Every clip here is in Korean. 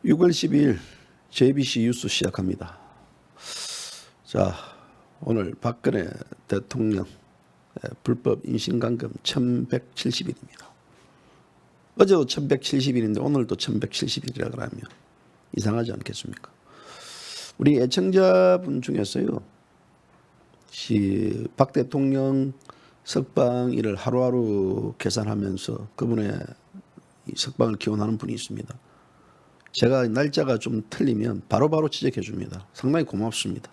6월 12일 JBC 뉴스 시작합니다. 자, 오늘 박근혜 대통령 불법 임신강금 1170일입니다. 어제도 1170일인데 오늘도 1170일이라 그러면 이상하지 않겠습니까? 우리 애청자분 중에서요, 박 대통령 석방일을 하루하루 계산하면서 그분의 석방을 기원하는 분이 있습니다. 제가 날짜가 좀 틀리면 바로바로 지적해 줍니다. 상당히 고맙습니다.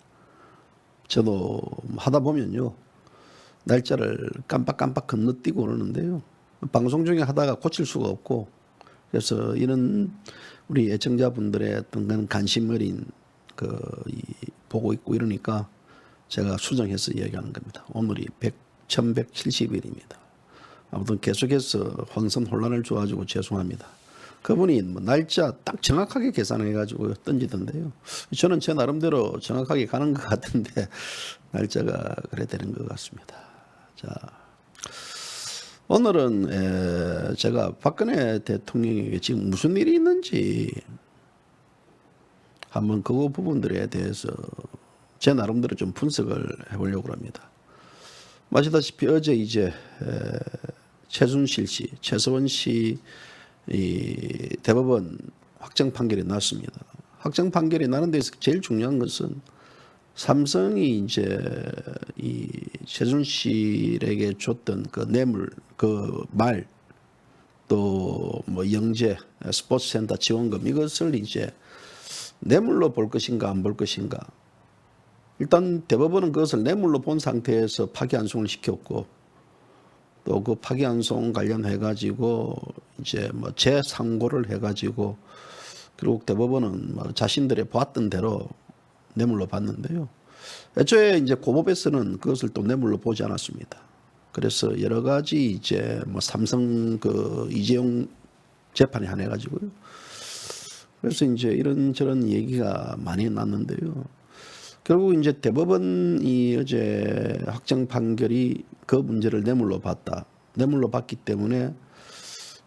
저도 하다 보면요, 날짜를 깜빡깜빡 건너뛰고 그러는데요, 방송 중에 하다가 고칠 수가 없고, 그래서 이런 우리 애청자분들의 어떤 그런 관심 어린 보고 있고 이러니까 제가 수정해서 이야기하는 겁니다. 오늘이 1170일입니다. 아무튼 계속해서 황선 혼란을 줘가지고 죄송합니다. 그분이 날짜 딱 정확하게 계산해가지고 던지던데요. 저는 제 나름대로 정확하게 가는 것 같은데 날짜가 그래 되는 것 같습니다. 자, 오늘은 제가 박근혜 대통령에게 지금 무슨 일이 있는지 한번 그 부분들에 대해서 제 나름대로 좀 분석을 해보려고 합니다. 아시다시피 어제 이제 최순실 씨, 최서원 씨 이 대법원 확정 판결이 났습니다. 확정 판결이 나는 데서 제일 중요한 것은 삼성이 이제 이 최순실에게 줬던 그 뇌물, 그 말, 또 뭐 영재, 스포츠센터 지원금 이것을 이제 뇌물로 볼 것인가 안 볼 것인가. 일단 대법원은 그것을 뇌물로 본 상태에서 파기환송을 시켰고, 또 그 파기환송 관련해 가지고 이제 뭐 재상고를 해 가지고 결국 대법원은 뭐 자신들이 보았던 대로 뇌물로 봤는데요. 애초에 이제 고법에서는 그것을 또 뇌물로 보지 않았습니다. 그래서 여러 가지 이제 뭐 삼성 그 이재용 재판에 한해 가지고요. 그래서 이제 이런저런 얘기가 많이 났는데요. 결국 이제 대법원이 어제 확정 판결이 그 문제를 뇌물로 봤다. 뇌물로 봤기 때문에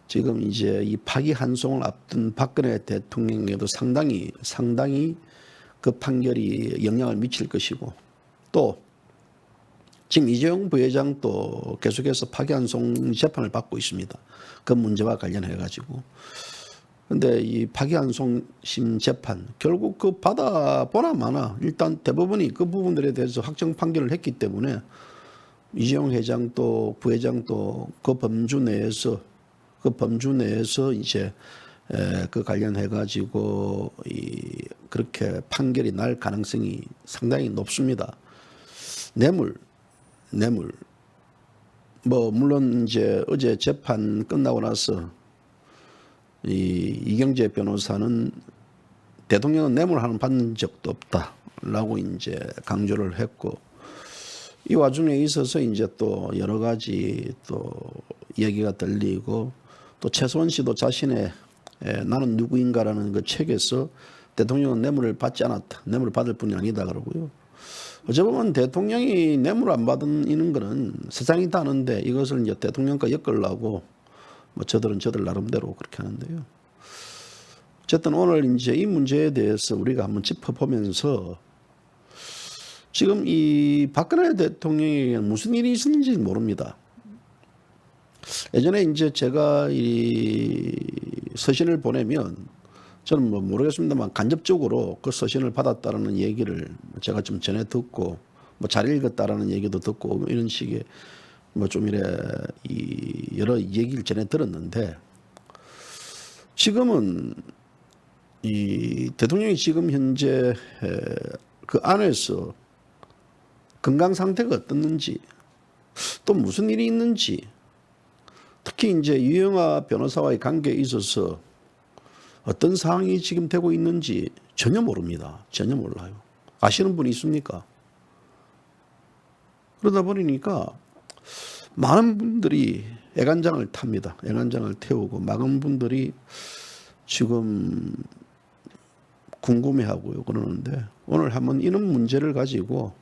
지금 이제 이 파기환송을 앞둔 박근혜 대통령에게도 상당히 그 판결이 영향을 미칠 것이고, 또 지금 이재용 부회장도 계속해서 파기환송 재판을 받고 있습니다. 그 문제와 관련해 가지고. 근데 이 파기환송심 재판 결국 그 받아보나 마나 일단 대법원이 그 부분들에 대해서 확정 판결을 했기 때문에 이재용 회장도 부회장도 그 범주 내에서 이제 그 관련해 가지고 그렇게 판결이 날 가능성이 상당히 높습니다. 뇌물 뭐 물론 이제 어제 재판 끝나고 나서 이경재 변호사는 대통령은 뇌물 하나 받는 적도 없다라고 이제 강조를 했고, 이 와중에 있어서 이제 또 여러 가지 또 얘기가 들리고, 또 최소원 씨도 자신의 나는 누구인가라는 그 책에서 대통령은 뇌물을 받지 않았다, 뇌물을 받을 뿐이 아니다 그러고요. 어찌 보면 대통령이 뇌물 안 받는 거는 세상이 다 아는데 이것을 이제 대통령과 엮으려고 뭐 저들 나름대로 그렇게 하는데요. 어쨌든 오늘 이제 이 문제에 대해서 우리가 한번 짚어보면서 지금 이 박근혜 대통령에게 무슨 일이 있었는지 모릅니다. 예전에 이제 제가 이 서신을 보내면 저는 뭐 모르겠습니다만 간접적으로 그 서신을 받았다라는 얘기를 제가 좀 전해 듣고, 뭐 잘 읽었다라는 얘기도 듣고 이런 식의 뭐 좀 이래 여러 얘기를 전해 들었는데, 지금은 이 대통령이 지금 현재 그 안에서 건강 상태가 어떻는지, 또 무슨 일이 있는지, 특히 이제 유영아 변호사와의 관계에 있어서 어떤 상황이 지금 되고 있는지 전혀 모릅니다. 전혀 몰라요. 아시는 분이 있습니까? 그러다 보니까 많은 분들이 애간장을 탑니다. 애간장을 태우고 많은 분들이 지금 궁금해하고요 그러는데, 오늘 한번 이런 문제를 가지고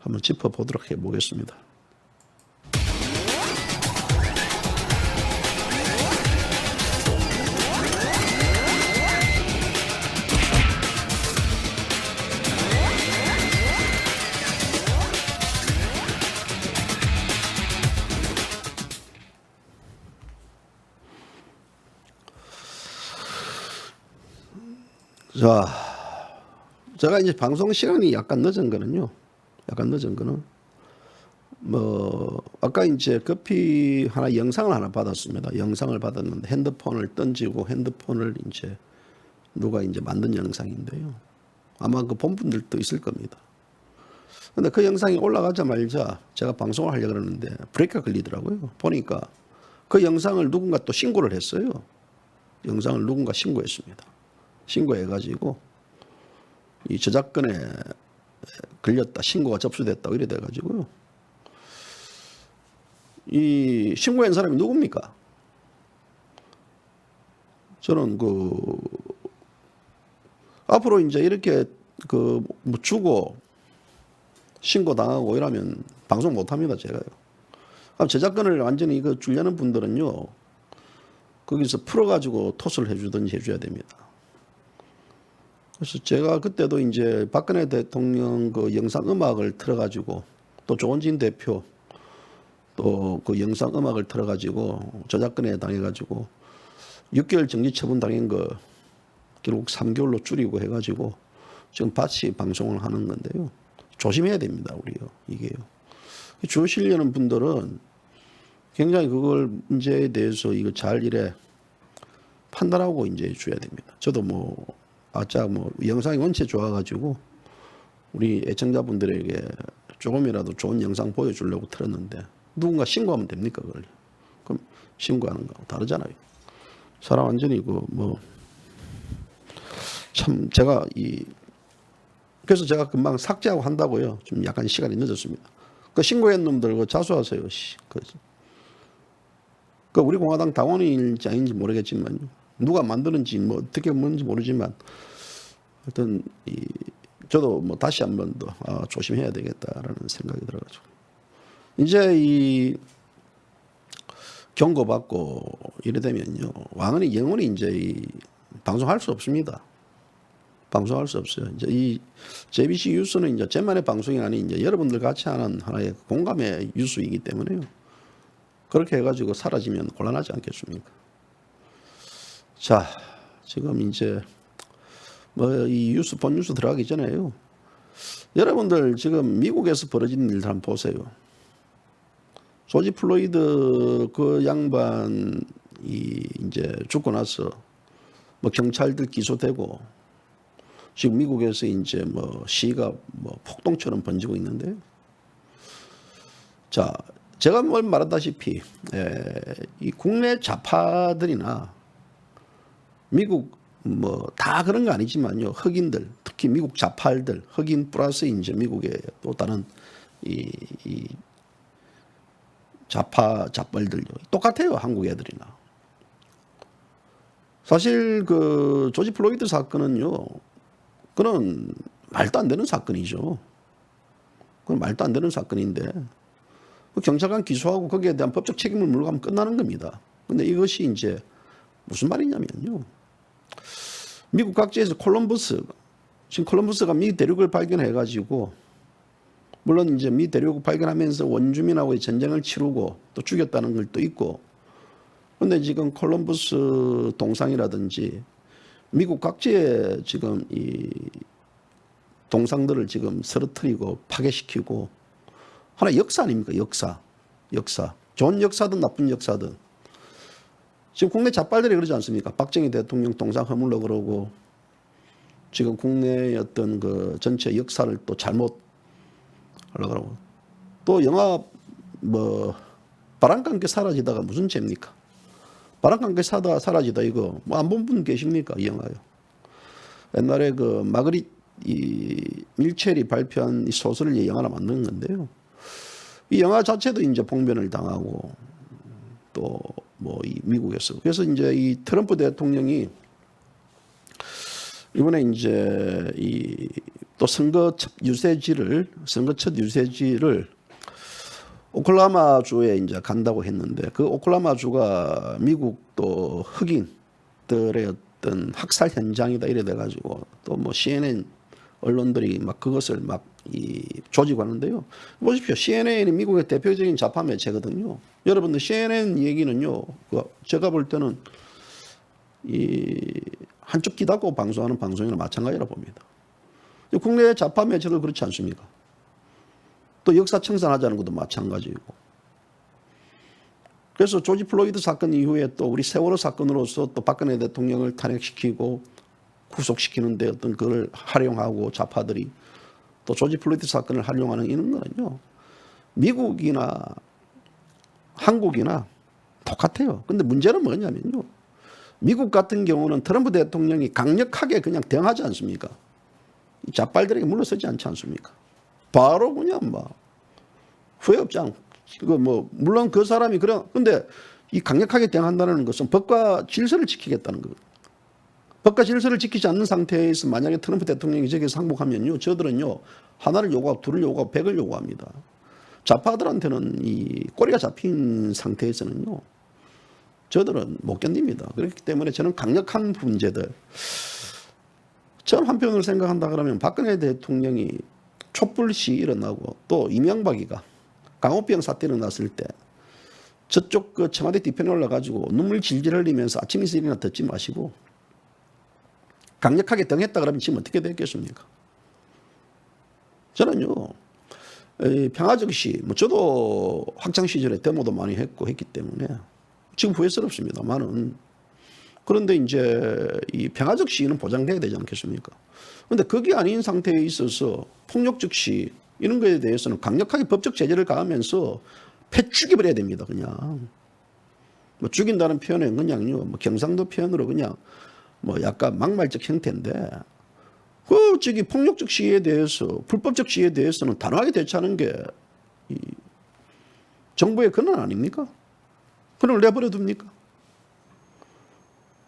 한번 짚어보도록 해보겠습니다. 자, 제가 이제 방송 시간이 약간 늦은 거는요. 약간 늦은 거는 뭐 아까 이제 커피 하나 영상을 하나 받았습니다. 영상을 받았는데 핸드폰을 던지고 핸드폰을 이제 누가 이제 만든 영상인데요. 아마 그 본 분들도 있을 겁니다. 근데 그 영상이 올라가자마자 제가 방송을 하려고 그러는데 브레이크가 걸리더라고요. 보니까 그 영상을 누군가 또 신고를 했어요. 영상을 누군가 신고했습니다. 신고해가지고 이 저작권에 걸렸다, 신고가 접수됐다 이래 돼가지고요. 이 신고한 사람이 누굽니까? 저는 앞으로 이제 이렇게 뭐 주고 신고 당하고 이러면 방송 못 합니다, 제가요. 그럼 저작권을 완전히 이거 주려는 분들은요, 거기서 풀어가지고 토스를 해주든지 해줘야 됩니다. 그래서 제가 그때도 이제 박근혜 대통령 그 영상 음악을 틀어가지고 또 조원진 대표 또 그 영상 음악을 틀어가지고 저작권에 당해가지고 6개월 정지 처분 당한 거 결국 3개월로 줄이고 해가지고 지금 같이 방송을 하는 건데요. 조심해야 됩니다, 우리요. 이게요. 주시려는 분들은 굉장히 그걸 문제에 대해서 이거 잘 이래 판단하고 이제 줘야 됩니다. 저도 영상이 원체 좋아가지고 우리 애청자분들에게 조금이라도 좋은 영상 보여주려고 틀었는데 누군가 신고하면 됩니까, 그걸? 그럼 신고하는 거하고 다르잖아요. 사람 완전히 참 제가 그래서 제가 금방 삭제하고 한다고요. 좀 약간 시간이 늦었습니다. 그 신고한 놈들 그 자수하세요. 우리 공화당 당원인지 아닌지 모르겠지만 누가 만드는지 뭐 어떻게 뭔지 모르지만 하여튼 저도 다시 한 번 더 조심해야 되겠다라는 생각이 들어가지고 이제 경고받고 이래 되면요 왕은이 영원히 이제 방송할 수 없습니다. 방송할 수 없어요. 이제 이 JBC 뉴스는 이제 제만의 방송이 아닌 이제 여러분들 같이 하는 하나의 공감의 뉴스이기 때문에요. 그렇게 해가지고 사라지면 곤란하지 않겠습니까? 자, 지금 이제 이 뉴스 본 뉴스 들어가기 전에요. 여러분들 지금 미국에서 벌어진 일들 한번 보세요. 조지 플로이드 그 양반이 이제 죽고 나서 경찰들 기소되고 지금 미국에서 이제 시위가 폭동처럼 번지고 있는데요. 자, 제가 말하다시피 이 국내 좌파들이나 미국 다 그런 거 아니지만요. 흑인들, 특히 미국 좌파들, 흑인 플러스 이제 미국의 또 다른 이 좌빨들요. 똑같아요, 한국 애들이나. 사실 그 조지 플로이드 사건은요. 그건 말도 안 되는 사건이죠. 그건 말도 안 되는 사건인데 경찰관 기소하고 거기에 대한 법적 책임을 물고 가면 끝나는 겁니다. 그런데 이것이 이제 무슨 말이냐면요. 미국 각지에서 지금 콜럼버스가 미 대륙을 발견해가지고 물론 이제 미 대륙을 발견하면서 원주민하고의 전쟁을 치르고 또 죽였다는 것도 있고 그런데 지금 콜럼버스 동상이라든지 미국 각지에 지금 이 동상들을 지금 쓰러뜨리고 파괴시키고 하나의 역사 아닙니까? 역사. 좋은 역사든 나쁜 역사든. 지금 국내 좌빨들이 그러지 않습니까? 박정희 대통령 동상 허물러 그러고 지금 국내의 어떤 그 전체 역사를 또 잘못 하려고 그러고 또 영화 바람과 함께 사라지다가 무슨 죄입니까? 바람과 함께 사라지다 이거 안 본 분 계십니까? 이 영화요. 옛날에 그 마그릿 밀첼이 발표한 이 소설을 영화로 만든 건데요. 이 영화 자체도 이제 봉변을 당하고 또 이 미국에서 그래서 이제 이 트럼프 대통령이 이번에 이제 또 선거 첫 유세지를 오클라호마 주에 이제 간다고 했는데 그 오클라호마 주가 미국 또 흑인들의 어떤 학살 현장이다 이래 돼가지고 또 CNN 언론들이 막 그것을 조지고 하는데요. 보십시오. CNN이 미국의 대표적인 좌파 매체거든요. 여러분들 CNN 얘기는요. 제가 볼 때는 한쪽 귀 닫고 방송하는 방송이나 마찬가지라 봅니다. 국내 좌파 매체도 그렇지 않습니까? 또 역사 청산하자는 것도 마찬가지고. 그래서 조지 플로이드 사건 이후에 또 우리 세월호 사건으로서 또 박근혜 대통령을 탄핵시키고 구속시키는데 어떤 그걸 활용하고 좌파들이 또 조지 플로이드 사건을 활용하는 이런 거는요. 미국이나 한국이나 똑같아요. 근데 문제는 뭐냐면요. 미국 같은 경우는 트럼프 대통령이 강력하게 그냥 대응하지 않습니까? 좌빨들에게 물러서지 않지 않습니까? 바로 그냥 막 후회 없지 않고 물론 그 사람이 근데 이 강력하게 대응한다는 것은 법과 질서를 지키겠다는 거예요. 법과 질서를 지키지 않는 상태에서 만약에 트럼프 대통령이 저기서 항복하면요, 저들은요 하나를 요구하고 둘을 요구하고 100을 요구합니다. 좌파들한테는 이 꼬리가 잡힌 상태에서는요, 저들은 못 견딥니다. 그렇기 때문에 저는 강력한 문제들, 전 한편으로 생각한다 그러면 박근혜 대통령이 촛불 시위 일어나고 또 이명박이가 강호병 사태 일어났을 때 저쪽 그 청와대 뒤편에 올라가지고 눈물 질질 흘리면서 아침 이슬이나 듣지 마시고 강력하게 등했다 그러면 지금 어떻게 됐겠습니까? 저는요, 평화적시, 저도 학창 시절에 데모도 많이 했고 했기 때문에 지금 후회스럽습니다만은, 그런데 이제 이 평화적 시위는 보장돼야 되지 않겠습니까? 그런데 그게 아닌 상태에 있어서 폭력적 시위 이런 거에 대해서는 강력하게 법적 제재를 가하면서 패 죽여버려야 됩니다. 그냥 죽인다는 표현은 그냥요, 경상도 표현으로 그냥 약간 막말적 형태인데, 저기 폭력적 시위에 대해서, 불법적 시위에 대해서는 단호하게 대처하는 게 이 정부의 권한 아닙니까? 그걸 내버려 둡니까?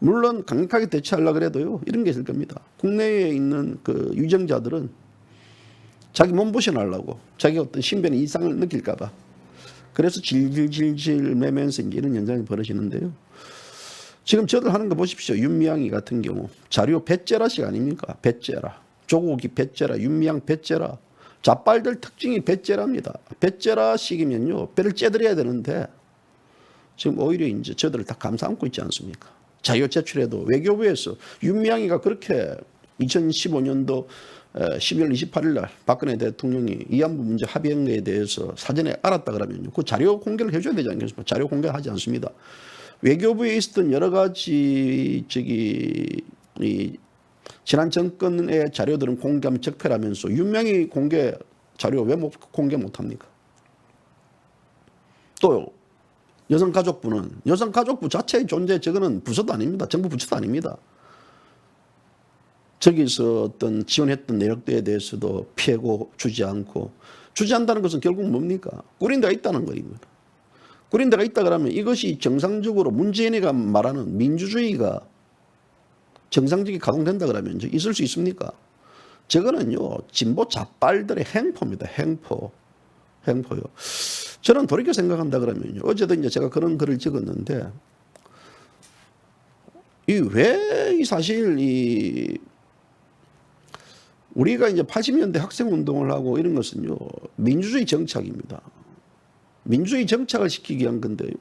물론 강력하게 대처하려고 해도요, 이런 게 있을 겁니다. 국내에 있는 그 유정자들은 자기 몸보신 하려고, 자기 어떤 신변에 이상을 느낄까봐, 그래서 질질질질 매면서 이제 이런 현상이 벌어지는데요. 지금 저들 하는 거 보십시오. 윤미향이 같은 경우 자료 배째라식 아닙니까? 배째라. 조국이 배째라. 윤미향 배째라. 좌빨들 특징이 배째라입니다. 배째라식이면요, 배를 째드려야 되는데 지금 오히려 이제 저들을 다 감싸안고 있지 않습니까? 자료 제출해도 외교부에서 윤미향이가 그렇게 2015년도 12월 28일 날 박근혜 대통령이 위안부 문제 합의한 것에 대해서 사전에 알았다 그러면요, 그 자료 공개를 해줘야 되지 않겠습니까? 자료 공개하지 않습니다. 외교부에 있었던 여러 가지 이 지난 정권의 자료들은 공개하면 적폐라면서 윤명희 공개 자료 왜 공개 못합니까? 또 여성가족부 자체의 존재, 저거는 부서도 아닙니다. 정부 부처도 아닙니다. 저기서 어떤 지원했던 내역들에 대해서도 피하고 주지 않다는 것은 결국 뭡니까? 꾸린 데가 있다는 거입니다. 꾸린 데가 있다 그러면 이것이 정상적으로 문재인이가 말하는 민주주의가 정상적이 가동된다 그러면 있을 수 있습니까? 저거는요, 진보 좌빨들의 행포입니다. 행포요. 저는 돌이켜 생각한다 그러면요, 어제도 이제 제가 그런 글을 적었는데, 사실 우리가 이제 80년대 학생 운동을 하고 이런 것은요, 민주주의 정착입니다. 민주주의 정착을 시키기 위한 건데요,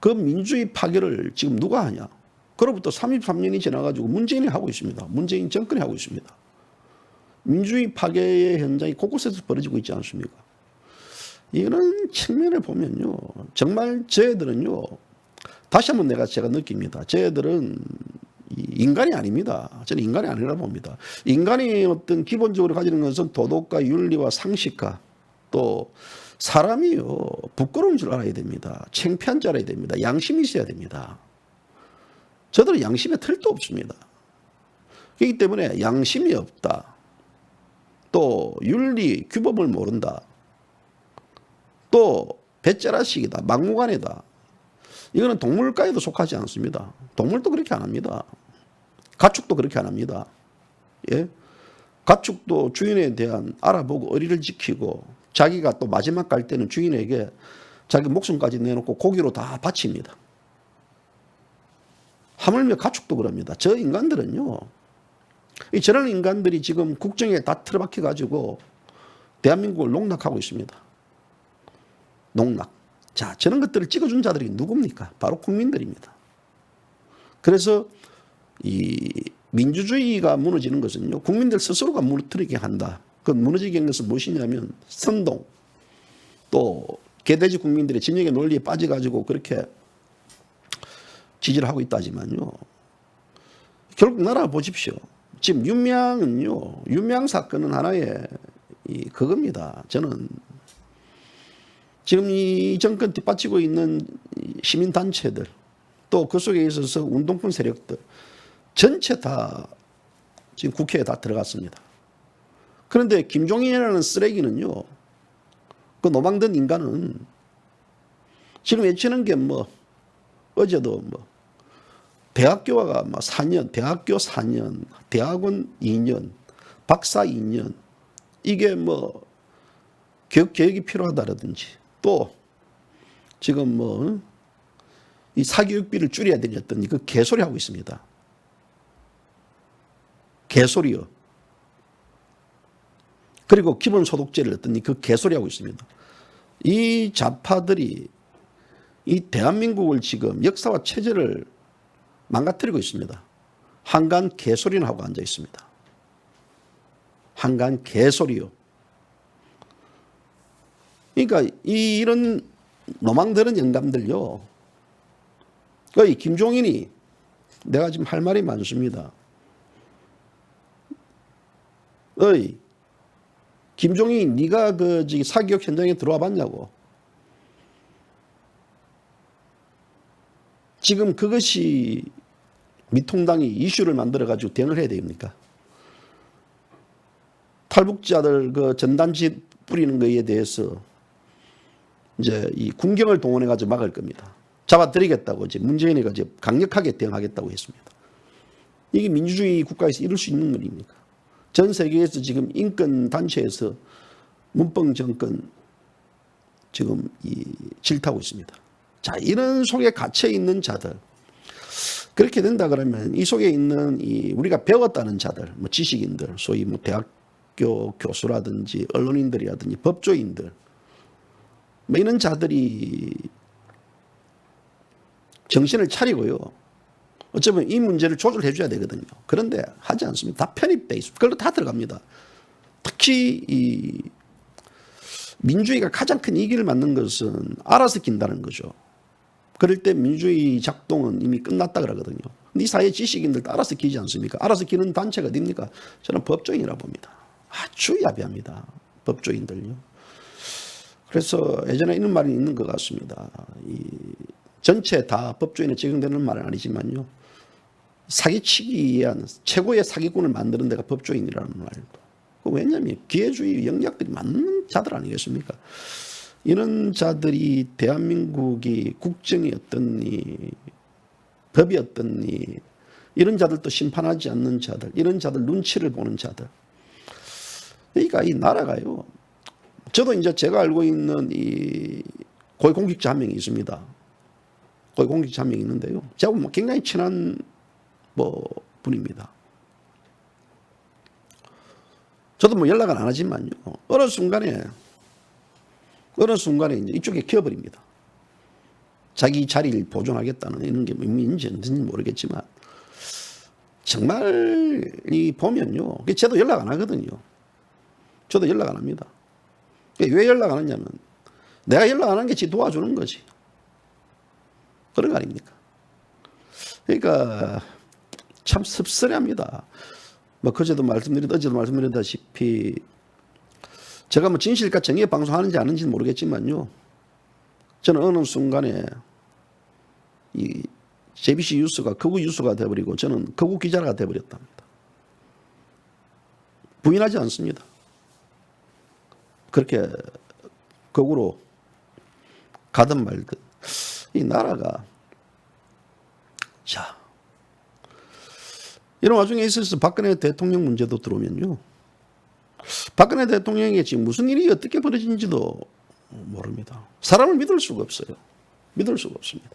그 민주주의 파괴를 지금 누가 하냐? 그로부터 33년이 지나가지고 문재인이 하고 있습니다. 문재인 정권이 하고 있습니다. 민주주의 파괴의 현장이 곳곳에서 벌어지고 있지 않습니까? 이런 측면을 보면요, 정말 저희들은요, 다시 한번 제가 느낍니다. 저희들은 인간이 아닙니다. 저는 인간이 아니라 봅니다. 인간이 어떤 기본적으로 가지는 것은 도덕과 윤리와 상식과, 또 사람이요, 부끄러운 줄 알아야 됩니다. 창피한 줄 알아야 됩니다. 양심이 있어야 됩니다. 저들은 양심에 틀도 없습니다. 그렇기 때문에 양심이 없다, 또 윤리 규범을 모른다, 또 배째라식이다, 막무가내다, 이거는 동물가에도 속하지 않습니다. 동물도 그렇게 안 합니다. 가축도 그렇게 안 합니다. 예? 가축도 주인에 대한 알아보고 의리를 지키고, 자기가 또 마지막 갈 때는 주인에게 자기 목숨까지 내놓고 고기로 다 바칩니다. 하물며 가축도 그럽니다. 저 인간들은요, 저런 인간들이 지금 국정에 다 틀어박혀 가지고 대한민국을 농락하고 있습니다. 농락. 자, 저런 것들을 찍어준 자들이 누굽니까? 바로 국민들입니다. 그래서 이 민주주의가 무너지는 것은요, 국민들 스스로가 무너뜨리게 한다. 그 무너지게 한 것은 무엇이냐면 선동, 또 개돼지 국민들의 진영의 논리에 빠져가지고 그렇게 지지를 하고 있다지만요, 결국 나라 보십시오. 지금 윤미향 사건은 하나의 그겁니다. 저는 지금 이 정권 뒷받치고 있는 시민단체들, 또 그 속에 있어서 운동권 세력들 전체 다 지금 국회에 다 들어갔습니다. 그런데 김종인이라는 쓰레기는요, 그 노망된 인간은 지금 외치는 게 뭐, 어제도 뭐 대학교가 뭐 4년, 대학교 4년, 대학원 2년, 박사 2년, 이게 뭐 교육이 필요하다라든지, 또 지금 뭐 이 사교육비를 줄여야 되겠더니 그 개소리 하고 있습니다. 개소리요. 그리고 기본소득제를 했더니 그 개소리 하고 있습니다. 이 좌파들이 이 대한민국을 지금 역사와 체제를 망가뜨리고 있습니다. 한간 개소리는 하고 앉아 있습니다. 한간 개소리요. 그러니까 이런 노망들은 영감들요, 거의 김종인이, 내가 지금 할 말이 많습니다. 김종인, 네가 그 사기업 현장에 들어와 봤냐고. 지금 그것이 미통당이 이슈를 만들어 가지고 대응을 해야 됩니까? 탈북자들 그 전단지 뿌리는 거에 대해서 이제 이 군경을 동원해 가지고 막을 겁니다. 잡아들이겠다고 이제 문재인이가 이제 강력하게 대응하겠다고 했습니다. 이게 민주주의 국가에서 이룰 수 있는 일입니까? 전 세계에서 지금 인권 단체에서 문펑 정권 지금 질타하고 있습니다. 자, 이런 속에 갇혀 있는 자들, 그렇게 된다 그러면 이 속에 있는 우리가 배웠다는 자들, 뭐 지식인들, 소위 뭐 대학교 교수라든지 언론인들이라든지 법조인들, 뭐 이런 자들이 정신을 차리고요, 어쩌면 이 문제를 조절해 줘야 되거든요. 그런데 하지 않습니다. 다 편입돼 있습니다. 그걸로 다 들어갑니다. 특히 이 민주주의가 가장 큰 이기를 맞는 것은 알아서 낀다는 거죠. 그럴 때 민주주의 작동은 이미 끝났다 그러거든요. 근데 이 사회 지식인들도 알아서 끼지 않습니까? 알아서 끼는 단체가 어딥니까? 저는 법조인이라고 봅니다. 아주 야비합니다. 법조인들요. 그래서 예전에 이런 말이 있는 것 같습니다. 전체 다 법조인에 적용되는 말은 아니지만요, 사기치기 위한 최고의 사기꾼을 만드는 데가 법조인이라는 말도. 왜냐하면 기회주의 영역들이 맞는 자들 아니겠습니까? 이런 자들이 대한민국이 국정이 어떻니, 법이 어떻니, 이런 자들도 심판하지 않는 자들, 이런 자들 눈치를 보는 자들. 그러니까 이 나라가요, 저도 이제 제가 알고 있는 이 고위공직자 한 명이 있습니다. 고위공직자 한 명이 있는데요, 저하고 뭐 굉장히 친한 뭐 분입니다. 저도 뭐 연락은 안 하지만요, 어느 순간에 이제 이쪽에 기어버립니다. 자기 자리를 보존하겠다는 이런 게 의미인지 모르겠지만, 정말 보면요, 저도 연락 안 하거든요. 저도 연락 안 합니다. 왜 연락 안 하냐면, 내가 연락 안 하는 게 지 도와주는 거지. 그런 거 아닙니까? 그러니까 참 씁쓸합니다. 뭐 어제도 말씀드렸다시피, 제가 뭐 진실과 정의에 방송하는지 아는지는 모르겠지만요, 저는 어느 순간에 이 JBC 뉴스가 극우 뉴스가 되어버리고 저는 극우 기자가 되어버렸답니다. 부인하지 않습니다. 그렇게 극우로 가든 말든 이 나라가, 자, 이런 와중에 있어서 박근혜 대통령 문제도 들어오면요, 박근혜 대통령에게 지금 무슨 일이 어떻게 벌어진지도 모릅니다. 사람을 믿을 수가 없어요. 믿을 수가 없습니다.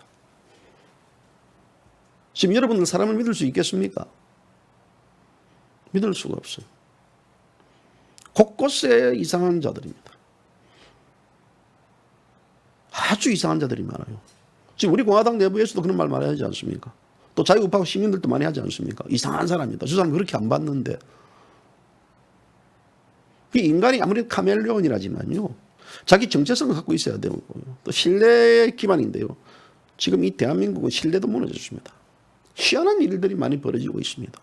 지금 여러분들 사람을 믿을 수 있겠습니까? 믿을 수가 없어요. 곳곳에 이상한 자들입니다. 아주 이상한 자들이 많아요. 지금 우리 공화당 내부에서도 그런 말 많이 하지 않습니까? 또 자유우파 시민들도 많이 하지 않습니까? 이상한 사람이다. 저 사람 그렇게 안 봤는데. 이 인간이 아무리 카멜레온이라지만요, 자기 정체성을 갖고 있어야 되고, 또 신뢰 기반인데요. 지금 이 대한민국은 신뢰도 무너졌습니다. 희한한 일들이 많이 벌어지고 있습니다.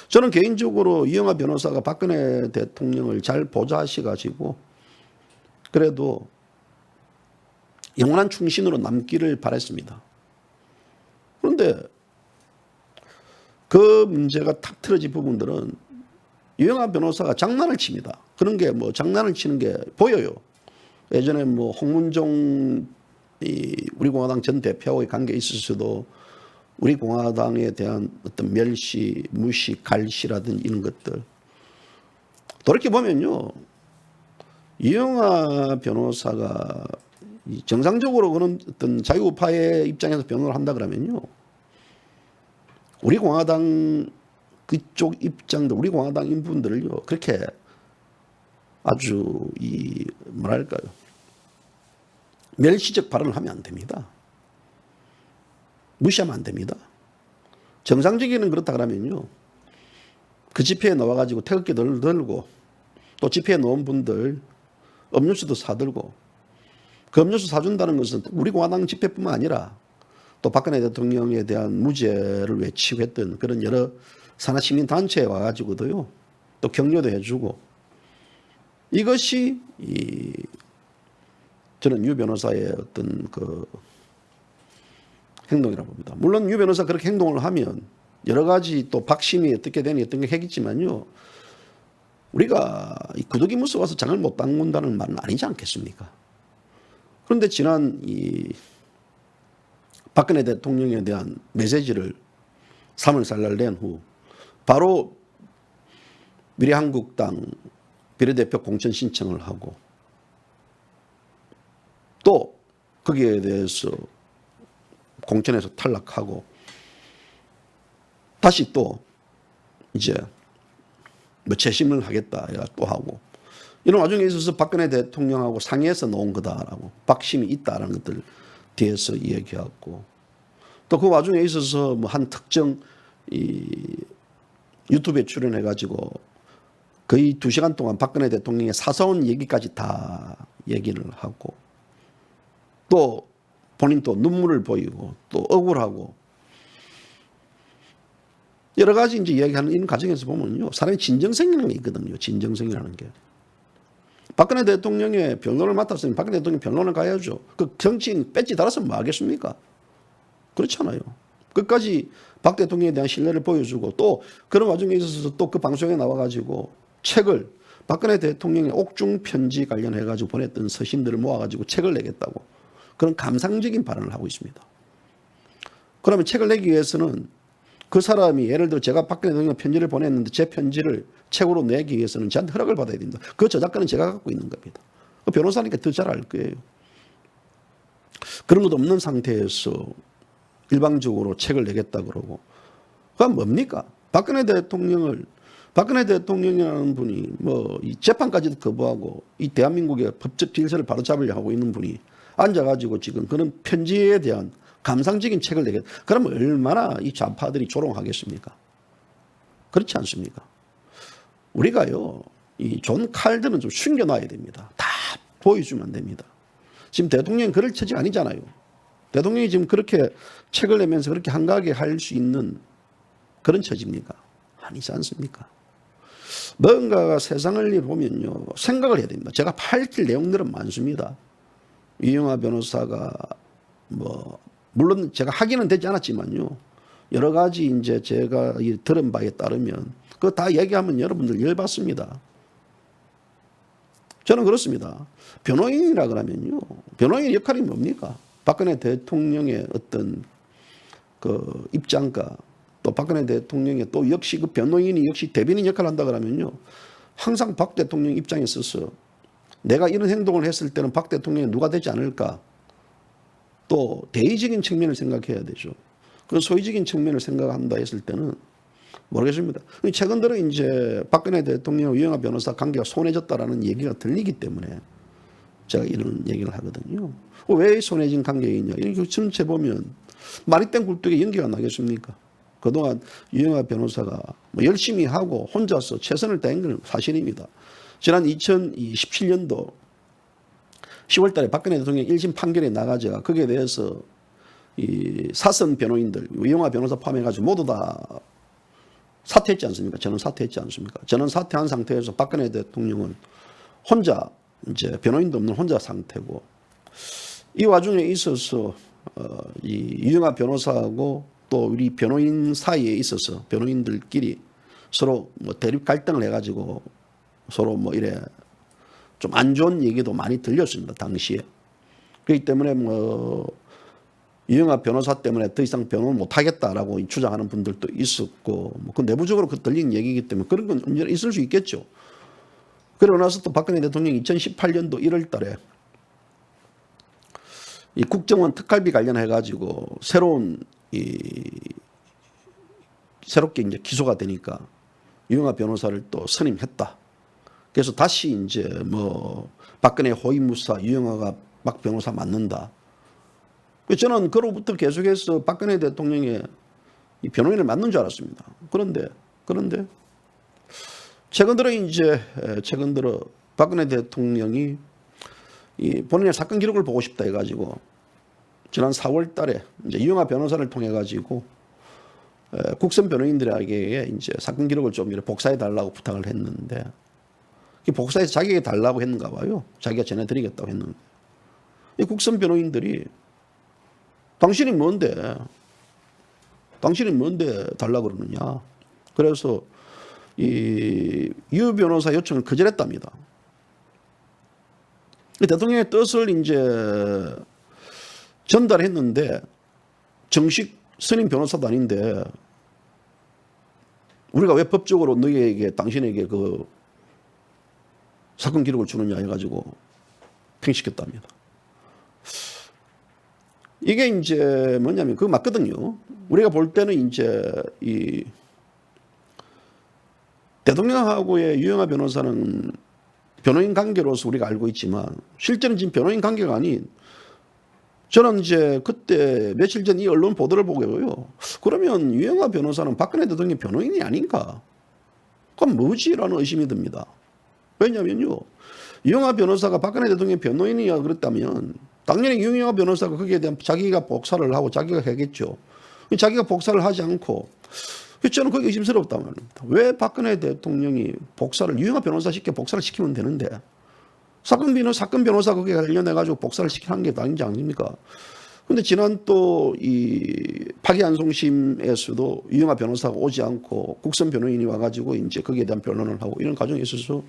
저는 개인적으로 이영하 변호사가 박근혜 대통령을 잘 보좌하셔가지고 그래도 영원한 충신으로 남기를 바랬습니다. 그런데 그 문제가 탁 틀어진 부분들은 이영하 변호사가 장난을 칩니다. 그런 게 뭐 장난을 치는 게 보여요. 예전에 뭐 홍문종 우리 공화당 전 대표하고의 관계에 있어서도 우리 공화당에 대한 어떤 멸시, 무시, 갈시라든지 이런 것들. 돌이켜보면요, 이영하 변호사가 정상적으로 그런 어떤 자유우파의 입장에서 변호를 한다 그러면요, 우리 공화당 그쪽 입장들, 우리 공화당 인분들을요, 그렇게 아주 뭐랄까요, 멸시적 발언을 하면 안 됩니다. 무시하면 안 됩니다. 정상적인 그렇다 그러면요, 그 집회에 나와가지고 태극기를 들고 또 집회에 나온 분들 음료수도 사들고, 그 음료수 사준다는 것은 우리 공화당 집회뿐만 아니라 또 박근혜 대통령에 대한 무죄를 외치고 했던 그런 여러 산하시민단체에 와가지고도요, 또 격려도 해주고, 이것이 저는 유 변호사의 어떤 그 행동이라고 봅니다. 물론 유 변호사 그렇게 행동을 하면 여러 가지 또 박심이 어떻게 되니 어떤 게 하겠지만요, 우리가 구더기 무서워서 장을 못 담근다는 말은 아니지 않겠습니까? 그런데 지난 박근혜 대통령에 대한 메시지를 3월 4일 낸 후 바로 미래한국당 비례대표 공천 신청을 하고, 또 거기에 대해서 공천에서 탈락하고, 다시 또 이제 뭐 재심을 하겠다 또 하고, 이런 와중에 있어서 박근혜 대통령하고 상의해서 놓은 거다라고, 박심이 있다라는 것들 뒤에서 이야기하고, 또 그 와중에 있어서 뭐 한 특정 유튜브에 출연해가지고 거의 2시간 동안 박근혜 대통령의 사사원 얘기까지 다 얘기를 하고, 또 본인 또 눈물을 보이고 또 억울하고 여러 가지 이제 이야기하는 이런 과정에서 보면요, 사람이 진정성이라는 게 있거든요. 진정성이라는 게. 박근혜 대통령의 변론을 맡았으면 박근혜 대통령 변론을 가야죠. 그 정치인 배지 달아서 뭐 하겠습니까? 그렇잖아요. 끝까지 박 대통령에 대한 신뢰를 보여주고, 또 그런 와중에 있어서 또 그 방송에 나와가지고 책을, 박근혜 대통령의 옥중 편지 관련해가지고 보냈던 서신들을 모아가지고 책을 내겠다고 그런 감상적인 발언을 하고 있습니다. 그러면 책을 내기 위해서는 그 사람이, 예를 들어 제가 박근혜 대통령 편지를 보냈는데 제 편지를 책으로 내기 위해서는 저한테 허락을 받아야 됩니다. 그 저작권은 제가 갖고 있는 겁니다. 그 변호사니까 더 잘 알 거예요. 그런 것도 없는 상태에서 일방적으로 책을 내겠다 그러고, 그건 뭡니까? 박근혜 대통령이라는 분이 뭐 이 재판까지도 거부하고 이 대한민국의 법적 질서를 바로잡으려 하고 있는 분이 앉아가지고 지금 그런 편지에 대한 감상적인 책을 내겠다. 그러면 얼마나 이 좌파들이 조롱하겠습니까? 그렇지 않습니까? 우리가요, 이 존 칼들은 좀 숨겨놔야 됩니다. 다 보여주면 안 됩니다. 지금 대통령이 그럴 처지가 아니잖아요. 대통령이 지금 그렇게 책을 내면서 그렇게 한가하게 할 수 있는 그런 처지입니까? 아니지 않습니까? 뭔가가 세상을 보면요, 생각을 해야 됩니다. 제가 밝힐 내용들은 많습니다. 이영하 변호사가 뭐 물론 제가 확인은 되지 않았지만요, 여러 가지 이제 제가 들은 바에 따르면 그거 다 얘기하면 여러분들 열받습니다. 저는 그렇습니다. 변호인이라 그러면요, 변호인 역할이 뭡니까? 박근혜 대통령의 어떤 그 입장과 또 박근혜 대통령의 또 역시 그 변호인이 역시 대변인 역할을 한다 그러면요, 항상 박 대통령 입장에 있어서 내가 이런 행동을 했을 때는 박 대통령이 누가 되지 않을까, 또 대의적인 측면을 생각해야 되죠. 그 소위적인 측면을 생각한다 했을 때는 모르겠습니다. 최근 들어 이제 박근혜 대통령 이영하 변호사 관계가 소원해졌다라는 얘기가 들리기 때문에 제가 이런 얘기를 하거든요. 왜 손해진 관계이냐. 이렇게 전체 보면 말이 땡 굴뚝에 연기가 나겠습니까? 그동안 유영하 변호사가 뭐 열심히 하고 혼자서 최선을 다한 건 사실입니다. 지난 2017년도 10월 달에 박근혜 대통령 1심 판결이 나가자 거기에 대해서 이 사선 변호인들, 유영하 변호사 포함해가지고 모두 다 사퇴했지 않습니까? 저는 사퇴했지 않습니까? 저는 사퇴한 상태에서 박근혜 대통령은 혼자 이제 변호인도 없는 혼자 상태고 이 와중에 있어서 이 유영하 변호사하고 또 우리 변호인 사이에 있어서 변호인들끼리 서로 뭐 대립 갈등을 해가지고 서로 뭐 이래 좀 안 좋은 얘기도 많이 들렸습니다. 당시에. 그렇기 때문에 뭐 유영하 변호사 때문에 더 이상 변호를 못하겠다라고 주장하는 분들도 있었고 뭐 그 내부적으로 그 들린 얘기이기 때문에 그런 건 언제나 있을 수 있겠죠. 그러고 나서 또 박근혜 대통령이 2018년도 1월 달에 이 국정원 특활비 관련해 가지고 새롭게 이제 기소가 되니까 유영하 변호사를 또 선임했다. 그래서 다시 이제 뭐 박근혜 호위무사 유영하가 박 변호사 맡는다. 저는 그로부터 계속해서 박근혜 대통령의 이 변호인을 맡는 줄 알았습니다. 그런데 최근 들어 박근혜 대통령이 이 본인의 사건 기록을 보고 싶다 해가지고 지난 4월 달에 이제 유영하 변호사를 통해 가지고 국선 변호인들에게 이제 사건 기록을 좀 이렇게 복사해 달라고 부탁을 했는데 복사해서 자기에게 달라고 했는가 봐요. 자기가 전해드리겠다고 했는데 이 국선 변호인들이 당신이 뭔데 달라고 그러느냐. 그래서 이 유 변호사 요청을 거절했답니다. 대통령의 뜻을 이제 전달했는데 정식 선임 변호사도 아닌데 우리가 왜 법적으로 당신에게 그 사건 기록을 주느냐 해가지고 팽시켰답니다. 이게 이제 뭐냐면 그거 맞거든요. 우리가 볼 때는 이제 이 대통령하고의 유영하 변호사는 변호인 관계로서 우리가 알고 있지만 실제는 지금 변호인 관계가 아닌 저는 이제 그때 며칠 전 이 언론 보도를 보고요. 그러면 유영하 변호사는 박근혜 대통령 변호인이 아닌가? 그럼 뭐지라는 의심이 듭니다. 왜냐면요. 유영하 변호사가 박근혜 대통령 변호인이야 그랬다면 당연히 유영하 변호사가 거기에 대한 자기가 복사를 하고 자기가 하겠죠. 자기가 복사를 하지 않고 저는 그게 의심스럽단 말입니다. 왜 박근혜 대통령이 유영하 변호사 복사를 시키면 되는데 사건 변호사 거기에 관련해가지고 복사를 시키는 게 아닌지 아닙니까? 근데 지난 또 이 파기환송심에서도 유영하 변호사가 오지 않고 국선 변호인이 와가지고 이제 거기에 대한 변론을 하고 이런 과정에 있어서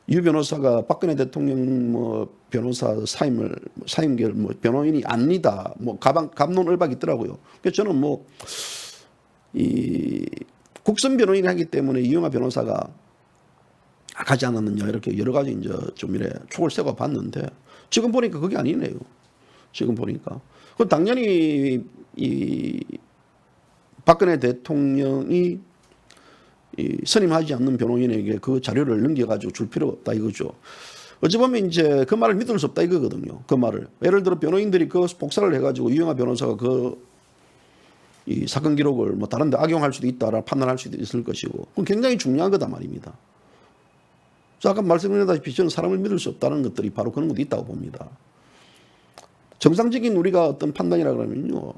유 변호사가 박근혜 대통령 뭐 변호사 사임결 뭐 변호인이 아니다 뭐 갑론을박이 있더라고요. 그래서 저는 뭐 이 국선 변호인이 하기 때문에 유영하 변호사가 가지 않았느냐 이렇게 여러 가지 이제 좀 이래 촉을 세워 봤는데 지금 보니까 그게 아니네요. 지금 보니까 그 당연히 이 박근혜 대통령이 이 선임하지 않는 변호인에게 그 자료를 넘겨가지고 줄 필요가 없다 이거죠. 어찌 보면 이제 그 말을 믿을 수 없다 이거거든요. 그 말을 예를 들어 변호인들이 그 복사를 해가지고 유영하 변호사가 이 사건 기록을 뭐 다른 데 악용할 수도 있다라 판단할 수도 있을 것이고 그건 굉장히 중요한 거다 말입니다. 아까 말씀드렸다시피 저는 사람을 믿을 수 없다는 것들이 바로 그런 것도 있다고 봅니다. 정상적인 우리가 어떤 판단이라 그러면요.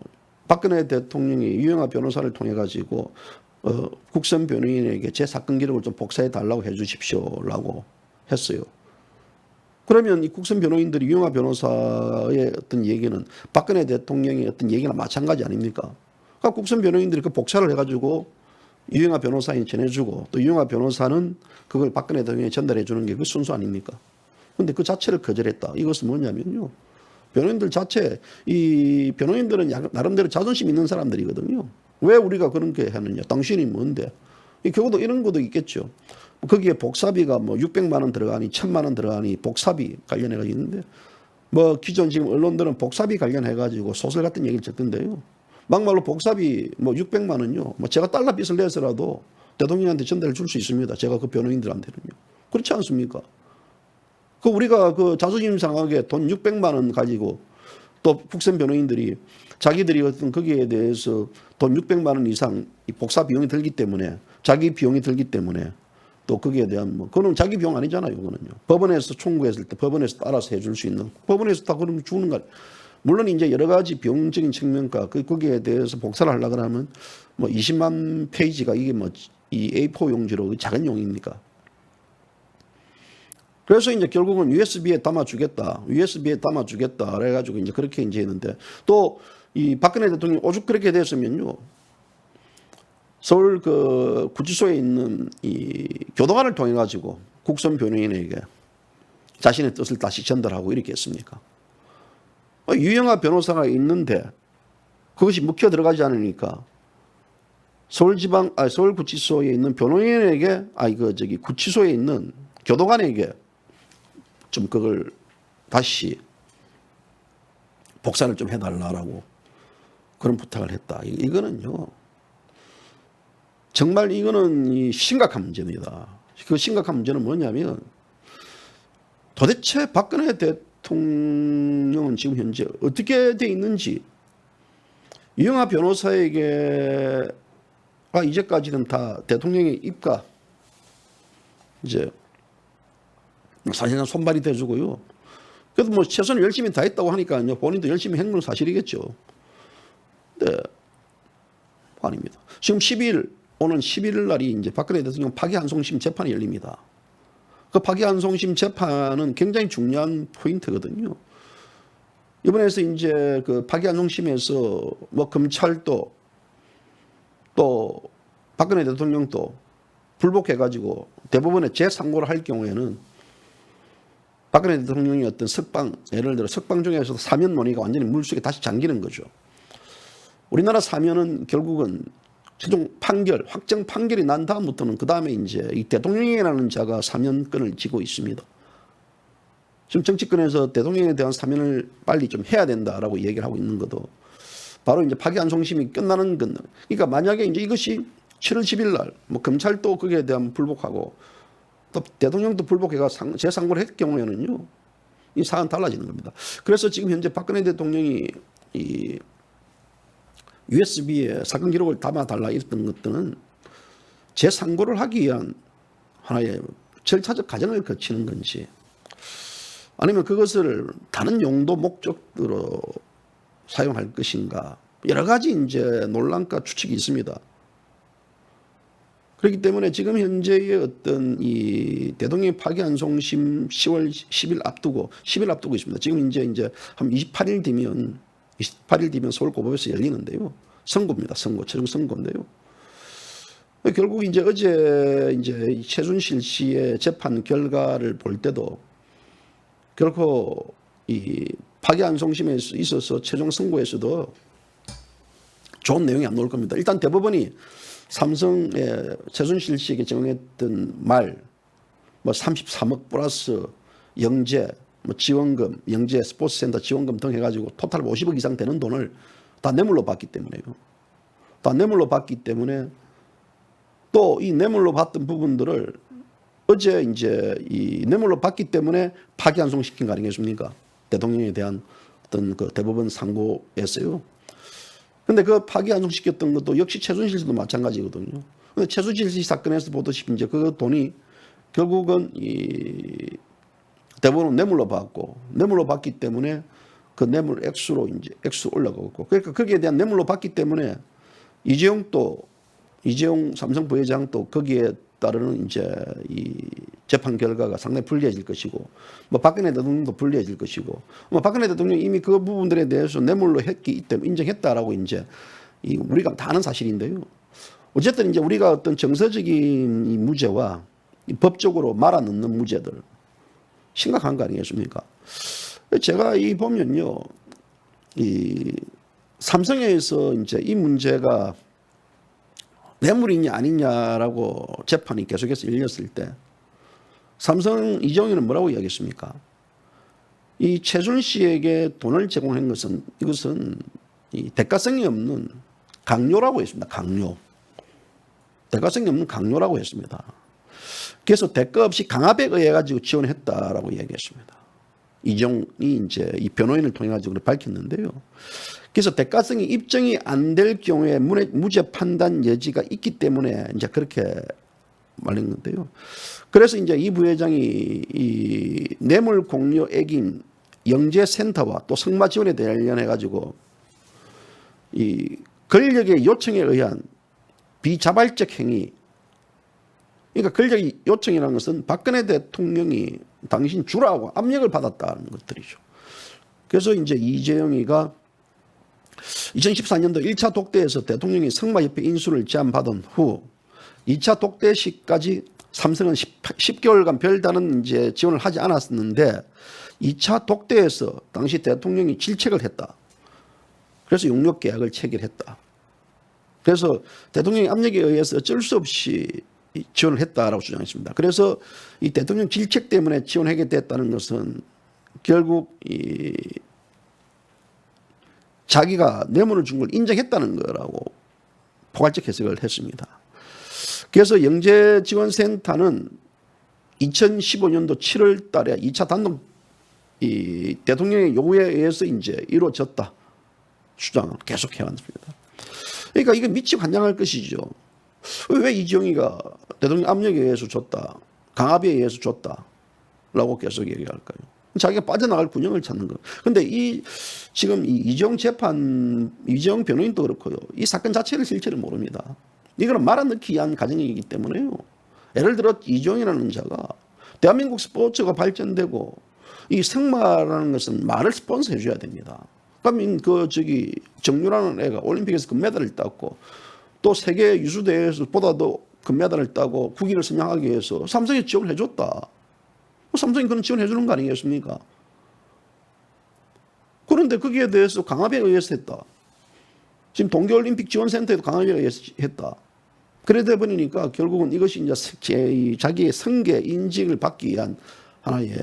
박근혜 대통령이 유영하 변호사를 통해 가지고 국선 변호인에게 제 사건 기록을 좀 복사해 달라고 해 주십시오라고 했어요. 그러면 이 국선 변호인들이 유영하 변호사의 어떤 얘기는 박근혜 대통령의 어떤 얘기나 마찬가지 아닙니까? 그러니까 국선 변호인들이 그 복사를 해가지고 유영하 변호사에 전해주고 또 유영하 변호사는 그걸 박근혜 대통령에 전달해 주는 게 그 순수 아닙니까? 그런데 그 자체를 거절했다. 이것은 뭐냐면요. 변호인들 자체, 이 변호인들은 나름대로 자존심 있는 사람들이거든요. 왜 우리가 그런 게 하느냐. 당신이 뭔데. 경우도 이런 것도 있겠죠. 거기에 복사비가 뭐 600만 원 들어가니 1000만 원 들어가니 복사비 관련해가 있는데 뭐 기존 지금 언론들은 복사비 관련해가지고 소설 같은 얘기를 듣던데요. 막말로 복사비 뭐 600만 원요. 뭐 제가 달러 빚을 내서라도 대통령한테 전달해 줄 수 있습니다. 제가 그 변호인들한테는요. 그렇지 않습니까? 그 우리가 그 자존심 상하게 돈 600만 원 가지고 또 국선 변호인들이 자기들이 어떤 거기에 대해서 돈 600만 원 이상 복사 비용이 들기 때문에 자기 비용이 들기 때문에 또 거기에 대한 뭐 그거는 자기 비용 아니잖아요. 그거는요. 법원에서 청구했을 때 법원에서 알아서 해줄 수 있는 법원에서 다 그러면 주는 거. 물론 이제 여러 가지 비용적인 측면과 거기에 대해서 복사를 하려고 하면 뭐 20만 페이지가 이게 뭐 이 A4 용지로 작은 용입니까? 그래서 이제 결국은 USB에 담아주겠다. USB에 담아주겠다. 그래가지고 이제 그렇게 이제 했는데 또 이 박근혜 대통령이 오죽 그렇게 됐으면요. 서울 그 구치소에 있는 이 교도관을 통해 가지고 국선 변호인에게 자신의 뜻을 다시 전달하고 이렇게 했습니까? 유영하 변호사가 있는데 그것이 묵혀 들어가지 않으니까 서울구치소에 있는 변호인에게 구치소에 있는 교도관에게 좀 그걸 다시 복사를 좀 해달라고 그런 부탁을 했다. 이거는요. 정말 이거는 심각한 문제입니다. 그 심각한 문제는 뭐냐면 도대체 박근혜 대통령은 지금 현재 어떻게 돼 있는지 유영하 변호사에게 이제까지는 다 대통령의 입가 이제 사실상 손발이 돼주고요. 그래도 뭐 최선을 열심히 다 했다고 하니까요. 본인도 열심히 한 건 사실이겠죠. 네. 아닙니다. 지금 오는 11일 날이 이제 박근혜 대통령 파기환송심 재판이 열립니다. 그 파기환송심 재판은 굉장히 중요한 포인트거든요. 이번에서 이제 그 파기환송심에서 뭐 검찰도 또 박근혜 대통령도 불복해가지고 대법원에 재상고를 할 경우에는 박근혜 대통령이 어떤 예를 들어 석방 중에서도 사면 논의가 완전히 물속에 다시 잠기는 거죠. 우리나라 사면은 결국은 최종 확정 판결이 난 다음부터는 그 다음에 이제 이 대통령이라는 자가 사면권을 쥐고 있습니다. 지금 정치권에서 대통령에 대한 사면을 빨리 좀 해야 된다라고 얘기를 하고 있는 것도 바로 이제 파기환송심이 끝나는 건. 그러니까 만약에 이제 이것이 7월 10일 날 뭐 검찰도 거기에 대한 불복하고 또 대통령도 불복해가 재상고를 했을 경우에는요, 이 사안 달라지는 겁니다. 그래서 지금 현재 박근혜 대통령이 이 USB에 사건 기록을 담아달라 이랬던 것들은 재상고를 하기 위한 하나의 절차적 과정을 거치는 건지 아니면 그것을 다른 용도 목적으로 사용할 것인가 여러 가지 이제 논란과 추측이 있습니다. 그렇기 때문에 지금 현재의 어떤 이 대통령 파기환송심 10월 10일 앞두고 있습니다. 지금 이제 한 28일 뒤면 서울고법에서 열리는데요. 선고입니다. 최종 선고인데요. 결국 이제 어제 이제 최순실 씨의 재판 결과를 볼 때도 결코 이 파기환송심에 있어서 최종 선고에서도 좋은 내용이 안 나올 겁니다. 일단 대법원이 삼성의 최순실 씨에게 정했던 뭐 33억 플러스 영재, 뭐 지원금, 영재 스포츠센터 지원금 등 해가지고 토탈 50억 이상 되는 돈을 다 뇌물로 받기 때문에요. 다 뇌물로 받기 때문에 또 이 뇌물로 받던 부분들을 어제 이제 이 뇌물로 받기 때문에 파기환송시킨 거 아니겠습니까? 대통령에 대한 어떤 그 대법원 상고였어요. 근데 그 파기환송시켰던 것도 역시 최순실 씨도 마찬가지거든요. 근데 최순실 씨 사건에서 보듯이 이제 그 돈이 결국은 이 대법원은 뇌물로 받기 때문에 그 뇌물 액수로 이제 액수 올라가고 그러니까 거기에 대한 뇌물로 받기 때문에 이재용 삼성 부회장도 거기에 따르는 이제 이 재판 결과가 상당히 불리해질 것이고 뭐 박근혜 대통령도 불리해질 것이고 뭐 박근혜 대통령이 이미 그 부분들에 대해서 뇌물로 했기 때문에 인정했다라고 이제 우리가 다 아는 사실인데요. 어쨌든 이제 우리가 어떤 정서적인 이 무죄와 이 법적으로 말아넣는 무죄들 심각한 거 아니겠습니까? 제가 보면요, 이 삼성에서 이제 이 문제가 뇌물이냐 아니냐라고 재판이 계속해서 열렸을 때 삼성 이재용이는 뭐라고 이야기했습니까? 이 최순실에게 돈을 제공한 것은 이것은 이 대가성이 없는 강요라고 했습니다. 대가성이 없는 강요라고 했습니다. 그래서 대가 없이 강압에 의해 가지고 지원했다라고 이야기했습니다. 이정이 이제 이 변호인을 통해 가지고 밝혔는데요. 그래서 대가성이 입증이 안 될 경우에 무죄 판단 여지가 있기 때문에 이제 그렇게 말린 건데요. 그래서 이제 이 부회장이 이 뇌물 공여액인 영재센터와 또 성마 지원에 관련해 가지고 이 권력의 요청에 의한 비자발적 행위, 그러니까 권력의 요청이라는 것은 박근혜 대통령이 당신 주라고 압력을 받았다는 것들이죠. 그래서 이제 이재용이가 2014년도 1차 독대에서 대통령이 성마협회 인수를 제안받은 후 2차 독대 시까지 삼성은 10개월간 별다른 이제 지원을 하지 않았었는데 2차 독대에서 당시 대통령이 질책을 했다. 그래서 용역 계약을 체결했다. 그래서 대통령의 압력에 의해서 어쩔 수 없이 지원을 했다라고 주장했습니다. 그래서 이 대통령 질책 때문에 지원하게 됐다는 것은 결국 이 자기가 뇌물을 준 걸 인정했다는 거라고 포괄적 해석을 했습니다. 그래서 영재지원센터는 2015년도 7월 달에 2차 단독 이 대통령의 요구에 의해서 이제 이루어졌다 주장을 계속 해왔습니다. 그러니까 이거 미치 환장할 것이죠. 왜 이재용이가 대통령 압력에 의해서 줬다, 강압에 의해서 줬다라고 계속 얘기할까요? 자기가 빠져나갈 균형을 찾는 거. 근데 지금 이재용 이재용 변호인도 그렇고요. 이 사건 자체를 실체를 모릅니다. 이거는 말아넣기 위한 과정이기 때문에요. 예를 들어 이재용이라는 자가 대한민국 스포츠가 발전되고 이 승마라는 것은 말을 스폰서 해줘야 됩니다. 그러면 정유라는 애가 올림픽에서 금메달을 땄고 또 세계 유수대회에서보다도 금메달을 따고 국위를 선양하기 위해서 삼성에 지원을 해줬다. 삼성이 그런 지원해 주는 거 아니겠습니까? 그런데 거기에 대해서 강압에 의해서 했다. 지금 동계올림픽 지원센터에도 강압에 의해서 했다. 그러다 보니까 결국은 이것이 이제 자기의 성계 인직을 받기 위한 하나의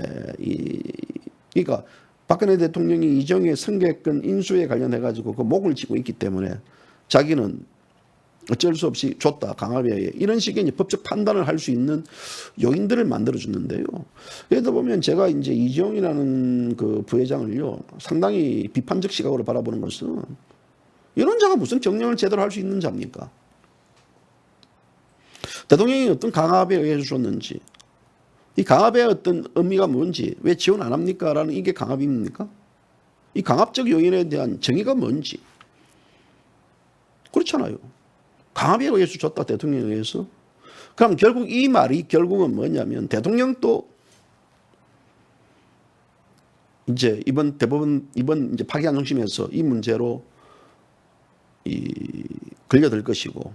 그러니까 박근혜 대통령이 이정의 성계권 인수에 관련해 가지고 그 목을 쥐고 있기 때문에 자기는 어쩔 수 없이 줬다, 강압에 의해. 이런 식의 이제 법적 판단을 할 수 있는 요인들을 만들어 주는데요. 그러다 보면 제가 이제 이재용이라는 그 부회장을요, 상당히 비판적 시각으로 바라보는 것은 이런 자가 무슨 정령을 제대로 할 수 있는 자입니까? 대통령이 어떤 강압에 의해서 줬는지, 이 강압의 어떤 의미가 뭔지, 왜 지원 안 합니까? 라는 이게 강압입니까? 이 강압적 요인에 대한 정의가 뭔지. 그렇잖아요. 강압에 의해서 줬다, 대통령에 의해서. 그럼 결국 이 말이 결국은 뭐냐면 대통령도 이제 이번 이제 파기환 중심에서 이 문제로 걸려들 것이고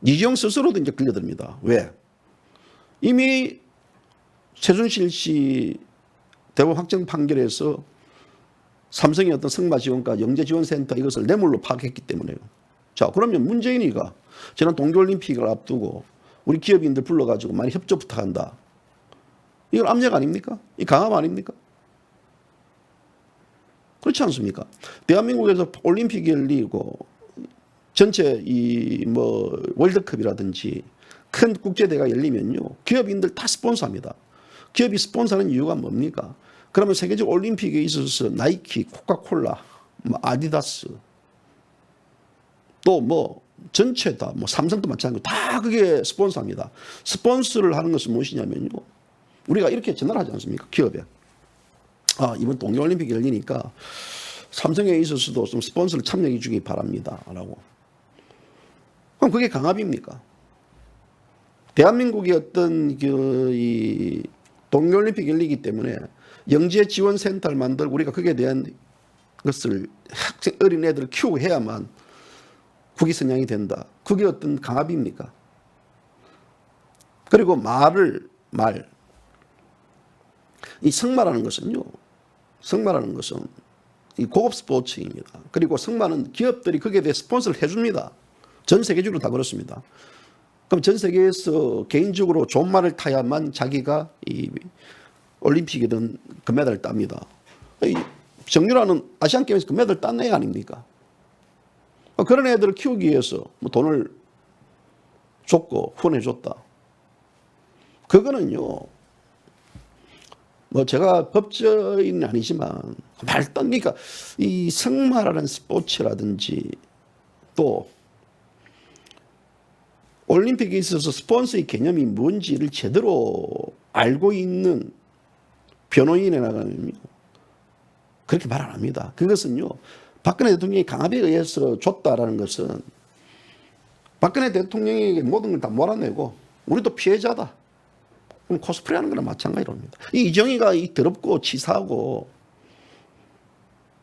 이재용 스스로도 이제 걸려듭니다. 왜? 이미 최순실 씨 대법 확정 판결에서 삼성의 어떤 성마 지원과 영재 지원센터 이것을 뇌물로 파악했기 때문에요. 자, 그러면 문재인이가 지난 동계올림픽을 앞두고 우리 기업인들 불러가지고 많이 협조 부탁한다. 이건 압력 아닙니까? 이 강압 아닙니까? 그렇지 않습니까? 대한민국에서 올림픽이 열리고 전체 월드컵이라든지 큰 국제대회가 열리면요, 기업인들 다 스폰서합니다. 기업이 스폰서하는 이유가 뭡니까? 그러면 세계적 올림픽에 있어서 나이키, 코카콜라, 아디다스, 또 전체 다 삼성도 마찬가지고 다 그게 스폰서합니다. 스폰서를 하는 것은 무엇이냐면요, 우리가 이렇게 전화를 하지 않습니까? 기업에 이번 동계올림픽이 열리니까 삼성에 있어서도 좀 스폰서를 참여해 주기 바랍니다. 라고. 그럼 그게 강압입니까? 대한민국의 어떤 이 동계올림픽이 열리기 때문에 영재지원센터를 만들고 우리가 거기에 대한 것을 어린애들을 키우고 해야만 국위 선양이 된다. 그게 어떤 강압입니까? 그리고 이 승마라는 것은요, 이 고급 스포츠입니다. 그리고 승마는 기업들이 거기에 대해 스폰서를 해줍니다. 전 세계적으로 다 그렇습니다. 그럼 전 세계에서 개인적으로 좋은 말을 타야만 자기가 이 올림픽이든 금메달을 땁니다. 정유라는 아시안게임에서 금메달 딴 애 아닙니까? 그런 애들을 키우기 위해서 돈을 줬고 후원해줬다. 그거는요, 뭐 제가 법조인은 아니지만 말도 안 되니까 이 승마라는 스포츠라든지 또 올림픽에 있어서 스폰서의 개념이 뭔지를 제대로 알고 있는 변호인에 나가면요 그렇게 말 안 합니다. 그것은요 박근혜 대통령이 강압에 의해서 줬다라는 것은 박근혜 대통령에게 모든 걸 다 몰아내고 우리도 피해자다. 그럼 코스프레 하는 거랑 마찬가지로 합니다. 이 이정희가 이 더럽고 치사하고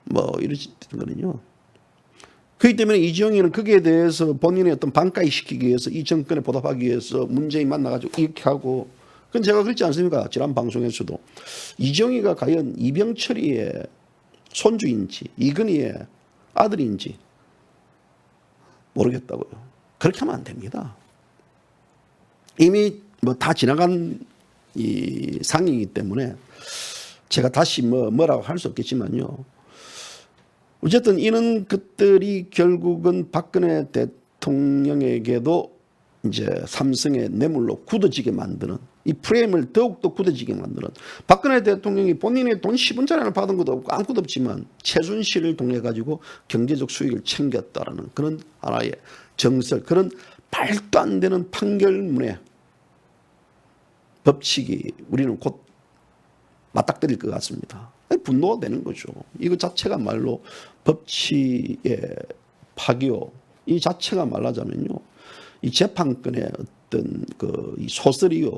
뭐 이러는 거는요. 그렇기 때문에 이정희는 거기에 대해서 본인의 어떤 반가이 시키기 위해서 이 정권에 보답하기 위해서 문재인 만나가지고 이렇게 하고 그건 제가 그랬지 않습니까? 지난 방송에서도 이정희가 과연 이병철이의 손주인지 이건희의 아들인지 모르겠다고요. 그렇게 하면 안 됩니다. 이미 뭐 다 지나간 이 상이기 때문에 제가 다시 뭐라고 할 수 없겠지만요. 어쨌든 이런 것들이 결국은 박근혜 대통령에게도 이제 삼성의 뇌물로 굳어지게 만드는 이 프레임을 더욱더 굳어지게 만드는 박근혜 대통령이 본인의 돈 10원짜리를 받은 것도 없고 아무것도 없지만 최순실을 통해 가지고 경제적 수익을 챙겼다라는 그런 하나의 정설, 그런 말도 안 되는 판결문에 법칙이 우리는 곧 맞닥뜨릴 것 같습니다. 분노가 되는 거죠. 이거 자체가 말로 법치의 파기요. 이 자체가 말하자면요. 이 재판권의 어떤 이 소설이요.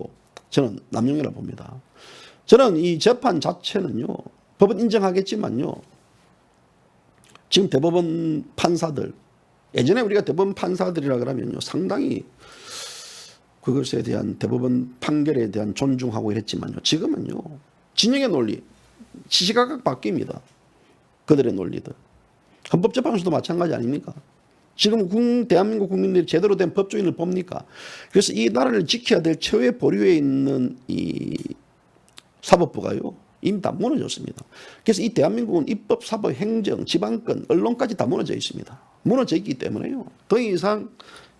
저는 남용이라 봅니다. 저는 이 재판 자체는요. 법은 인정하겠지만요. 지금 대법원 판사들, 예전에 우리가 대법원 판사들이라 그러면요. 상당히 그것에 대한 대법원 판결에 대한 존중하고 이랬지만요. 지금은요. 진영의 논리, 시시각각 바뀝니다. 그들의 논리들. 헌법재판소도 마찬가지 아닙니까? 지금 대한민국 국민들이 제대로 된 법조인을 봅니까? 그래서 이 나라를 지켜야 될 최후의 보류에 있는 이 사법부가요. 이미 다 무너졌습니다. 그래서 이 대한민국은 입법, 사법, 행정, 지방권, 언론까지 다 무너져 있습니다. 무너져 있기 때문에요. 더 이상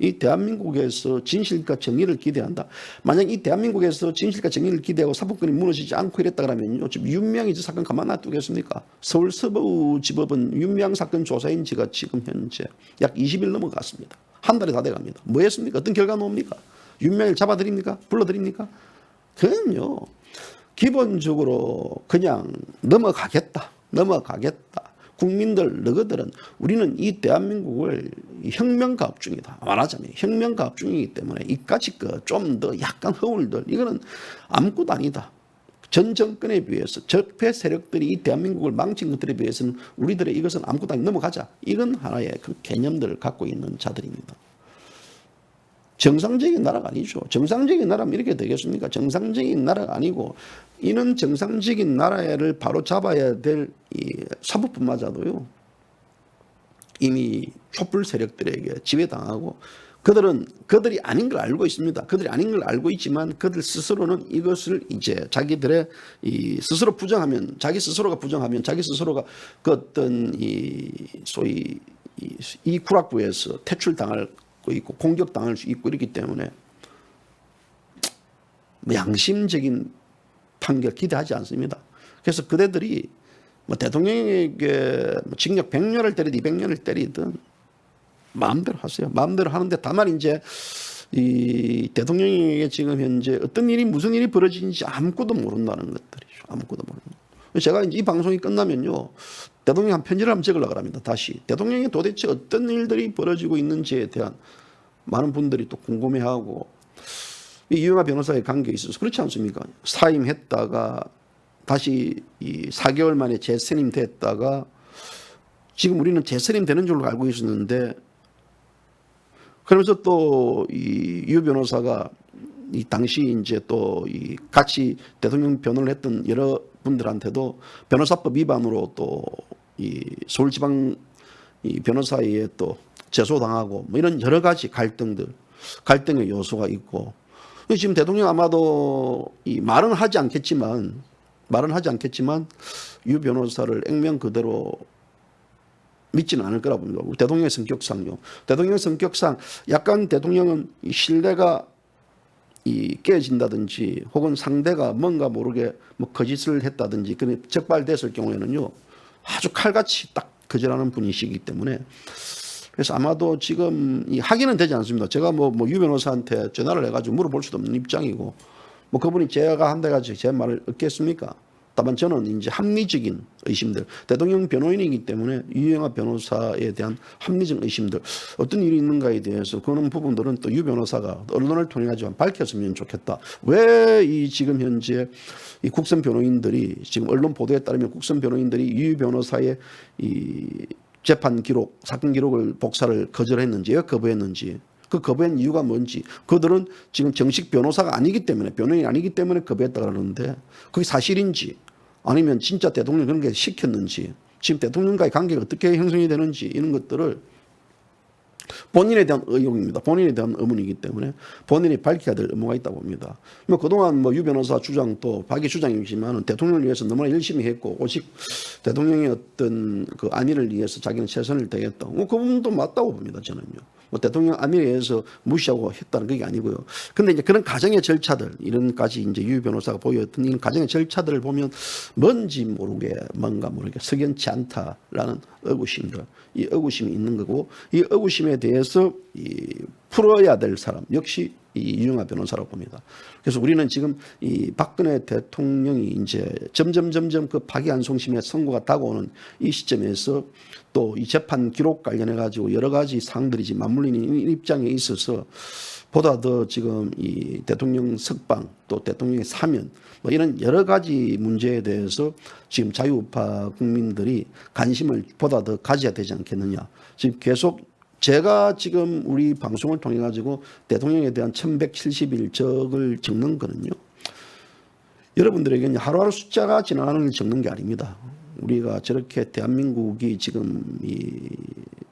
이 대한민국에서 진실과 정의를 기대한다. 만약 이 대한민국에서 진실과 정의를 기대하고 사법권이 무너지지 않고 이랬다 그러면요. 지금 윤미향이 저 사건 가만 놔두겠습니까? 서울서부지법은 윤미향 사건 조사인 지가 지금 현재 약 20일 넘어갔습니다. 한 달이 다 돼갑니다. 뭐 했습니까? 어떤 결과 나옵니까? 윤미향을 잡아드립니까? 불러드립니까? 그럼요. 기본적으로 그냥 넘어가겠다. 국민들, 너희들은 우리는 이 대한민국을 혁명가업 중이다. 말하자면 혁명가업 중이기 때문에 이까짓 거 좀 더 약간 허울들 이거는 아무것도 아니다. 전 정권에 비해서 적폐 세력들이 이 대한민국을 망친 것들에 비해서는 우리들의 이것은 아무것도 아니 넘어가자. 이건 하나의 그 개념들을 갖고 있는 자들입니다. 정상적인 나라가 아니죠. 정상적인 나라면 이렇게 되겠습니까? 정상적인 나라가 아니고 이는 정상적인 나라를 바로 잡아야 될 이 사법부마저도요. 이미 촛불 세력들에게 지배당하고 그들이 아닌 걸 알고 있습니다. 그들이 아닌 걸 알고 있지만 그들 스스로는 이것을 이제 자기들의 스스로 부정하면 자기 스스로가 그 어떤 소위 이 구락부에서 퇴출당할 있고 공격당할 수 있고 이렇기 때문에 양심적인 판결 기대하지 않습니다. 그래서 그대들이 뭐 대통령에게 징역 100년을 때리든 200년을 때리든 마음대로 하세요. 마음대로 하는데 다만 이제 이 대통령에게 지금 현재 어떤 일이 무슨 일이 벌어지는지 아무것도 모른다는 것들이죠. 아무것도 모르는. 제가 이제 이 방송이 끝나면요. 대통령 한 편지를 한번 적으려고 합니다. 다시. 대통령이 도대체 어떤 일들이 벌어지고 있는지에 대한 많은 분들이 또 궁금해하고 이 유영하 변호사의 관계에 있어서 그렇지 않습니까? 사임했다가 다시 이 4개월 만에 재선임 됐다가 지금 우리는 재선임 되는 줄로 알고 있었는데 그러면서 또 이 유 변호사가 이 당시 이제 또 이 같이 대통령 변호를 했던 여러 분들한테도 변호사법 위반으로 또 이 서울지방 이 변호사에 또 제소당하고 뭐 이런 여러 가지 갈등의 요소가 있고 지금 대통령 아마도 이 말은 하지 않겠지만 유 변호사를 액면 그대로 믿지는 않을 거라고 봅니다. 대통령의 성격상요. 대통령의 성격상 약간 대통령은 신뢰가 깨진다든지 혹은 상대가 뭔가 모르게 뭐 거짓을 했다든지 그런 적발됐을 경우에는요 아주 칼같이 딱 거절하는 분이시기 때문에 그래서 아마도 지금 확인은 되지 않습니다. 제가 뭐 유 변호사한테 전화를 해가지고 물어볼 수도 없는 입장이고 뭐 그분이 제가 한다 가지고 제 말을 얻겠습니까? 다만 저는 이제 합리적인 의심들, 대통령 변호인이기 때문에 유영하 변호사에 대한 합리적 의심들, 어떤 일이 있는가에 대해서 그런 부분들은 또 유 변호사가 언론을 통해 가지고 밝혔으면 좋겠다. 왜 이 지금 현재 이 국선 변호인들이 지금 언론 보도에 따르면 국선 변호인들이 유 변호사의 이 재판 기록, 사건 기록을 복사를 거절했는지, 왜 거부했는지. 그 거부한 이유가 뭔지, 그들은 지금 정식 변호사가 아니기 때문에, 변호인이 아니기 때문에 거부했다 그러는데 그게 사실인지 아니면 진짜 대통령이 그런 게 시켰는지, 지금 대통령과의 관계가 어떻게 형성이 되는지 이런 것들을 본인에 대한 의혹입니다. 본인에 대한 의문이기 때문에 본인이 밝혀야 될 의무가 있다고 봅니다. 뭐 그동안 유 변호사 주장도 자기 주장이지만 대통령을 위해서 너무나 열심히 했고 오직 대통령의 어떤 그 안위를 위해서 자기는 최선을 다했다. 그 부분도 맞다고 봅니다. 저는요. 뭐 대통령 안위에 의해서 무시하고 했다는 게 아니고요. 근데 이제 그런 가정의 절차들, 이런까지 이제 유 변호사가 보였던 이런 가정의 절차들을 보면 뭔지 모르게 뭔가 모르게 석연치 않다라는 의구심들, 이 의구심이 있는 거고 이 의구심에 대해서 풀어야 될 사람 역시 이 유영하 변호사라고 봅니다. 그래서 우리는 지금 이 박근혜 대통령이 이제 점점 그 파기환송심의 선고가 다가오는 이 시점에서 또 이 재판 기록 관련해 가지고 여러 가지 사항들이 지금 맞물리는 입장에 있어서 보다 더 지금 이 대통령 석방 또 대통령의 사면 뭐 이런 여러 가지 문제에 대해서 지금 자유우파 국민들이 관심을 보다 더 가져야 되지 않겠느냐. 지금 계속 제가 지금 우리 방송을 통해 가지고 대통령에 대한 1170일 적을 적는 거는요. 여러분들에게는 하루하루 숫자가 지나가는 걸 적는 게 아닙니다. 우리가 저렇게 대한민국이 지금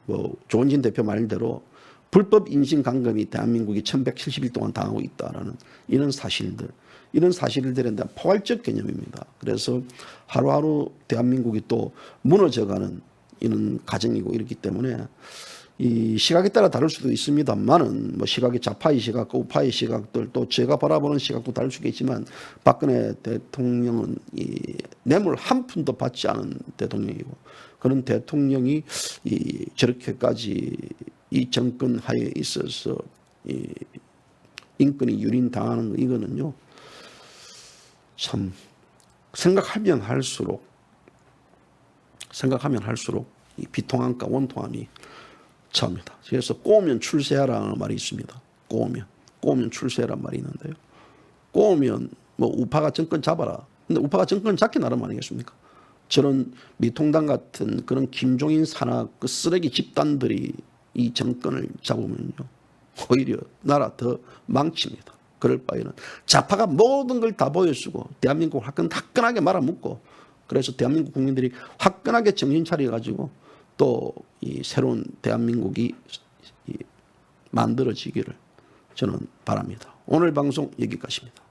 뭐 조원진 대표 말대로 불법 인신 감금이 대한민국이 1170일 동안 당하고 있다라는 이런 사실들, 이런 사실들에 대한 포괄적 개념입니다. 그래서 하루하루 대한민국이 또 무너져가는 이런 과정이고 이렇기 때문에 이 시각에 따라 다를 수도 있습니다만은 뭐 시각이 좌파의 시각, 우파의 시각들 또 제가 바라보는 시각도 다를 수 있겠지만 박근혜 대통령은 이 뇌물 한 푼도 받지 않은 대통령이고 그런 대통령이 이 저렇게까지 이 정권 하에 있어서 이 인권이 유린당하는 거 이거는요 참 생각하면 할수록 이 비통함과 원통함이 차옵니다. 그래서 꼬우면 출세하라는 말이 있습니다. 꼬우면 출세하라는 말이 있는데요. 꼬우면 뭐 우파가 정권 잡아라. 근데 우파가 정권 잡기 나름 아니겠습니까? 저런 미통당 같은 그런 김종인 산악 그 쓰레기 집단들이 이 정권을 잡으면요 오히려 나라 더 망칩니다. 그럴 바에는 좌파가 모든 걸 다 보여주고 대한민국 화끈하게 말아먹고 그래서 대한민국 국민들이 화끈하게 정신 차려가지고 또 이 새로운 대한민국이 만들어지기를 저는 바랍니다. 오늘 방송 여기까지입니다.